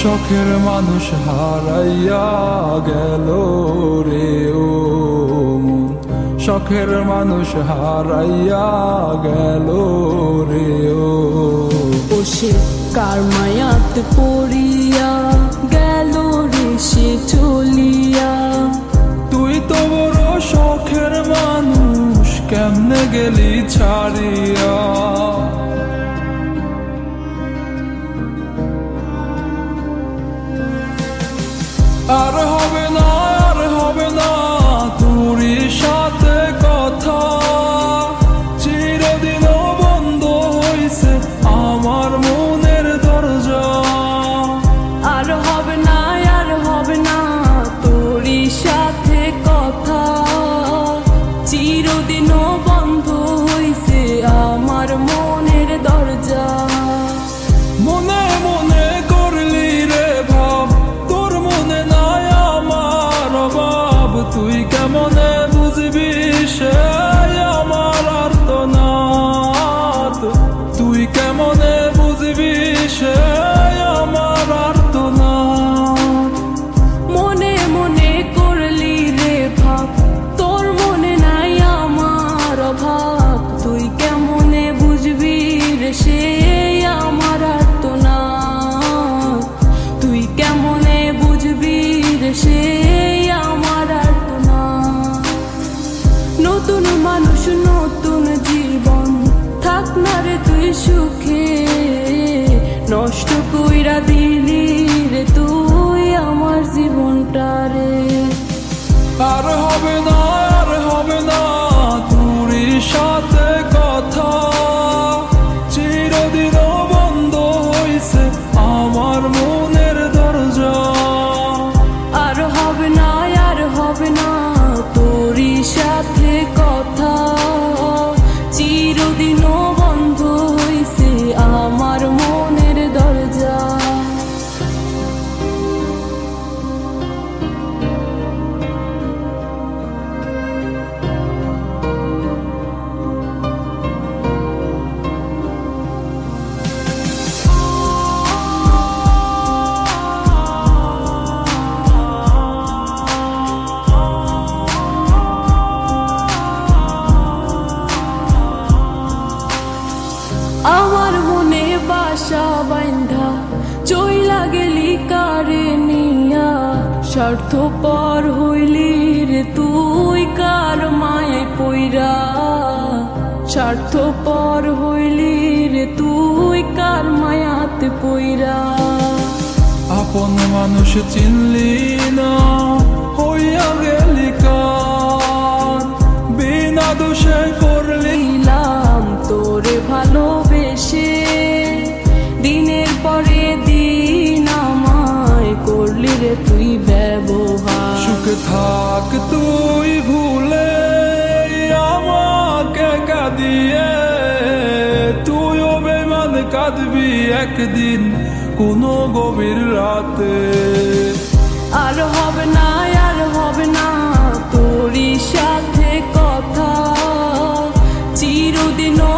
শখের মানুষ হারাইয়া গেল রে ও মন, শখের মানুষ হারাইয়া গেল রে ও। সে কার মায়াতে পড়িয়া গেল রে সে চলিয়া। তুই তো বড় শখের মানুষ, কেমনে গেলি ছাড়িয়া। আর হবে না, আর হবে না তোরই সাথে কথা, চিরদিনও বন্ধ হইছে আমার মনের দরজা। আর হবে না, আর হবে না তোরই সাথে কথা, চিরদিনও বন্ধ হইছে আমার মনের দরজা। মনে মনে করলি রে ভাব, তোর মনে নাই আমার অভাব। তুই কেমনে বুঝবি সে আমার আর্তনাদ, তুই কেমনে বুঝবি সে আমার আর্তনাদ। মনে মনে করলি রে ভাব, তোর মনে নাই আমার অভাব। তুই কেমনে বুঝবি রে সে আমার আর্তনাদ, তুই কেমনে বুঝবি রে সে আমার আর্তনাদ। নতুন মানুষ নতুন জীবন, থাক না রে তুই সুখে, নষ্ট কইরা দিলি রে তুই আমার জীবনটা রে। আর হবে না, আর হবে না তোরই সাথে কথা, চিরদিনও বন্ধ হইছে আমার মনের দরজা। আর হবে না, আর হবে না তোরই সাথে কথা, চিরদিনও বন্ধ হইছে আমার মনের দরজা। আমার মনে বাসা বাইন্ধা চইলা গেলি কারে নিয়া, স্বার্থপর হইলি রে তুই কার মায়ে পইরা। স্বার্থপর হইলি রে তুই কার মায়াতে পইরা। আপন মানুষ চিনলি না, হইয়া গেলি কার, বিনা দোষে করলি তোরে ভালোবেসে, দিনের পরে দিন আমায় করলি রে তুই ব্যবহার। সুখে থাক তুই ভুলে আমাকে কাঁদিয়ে, তুইও বেমান কাঁদবি একদিন কোনো গভীর রাতে। আর হবে না, আর হবে না তোরই সাথে কথা, চিরদিনও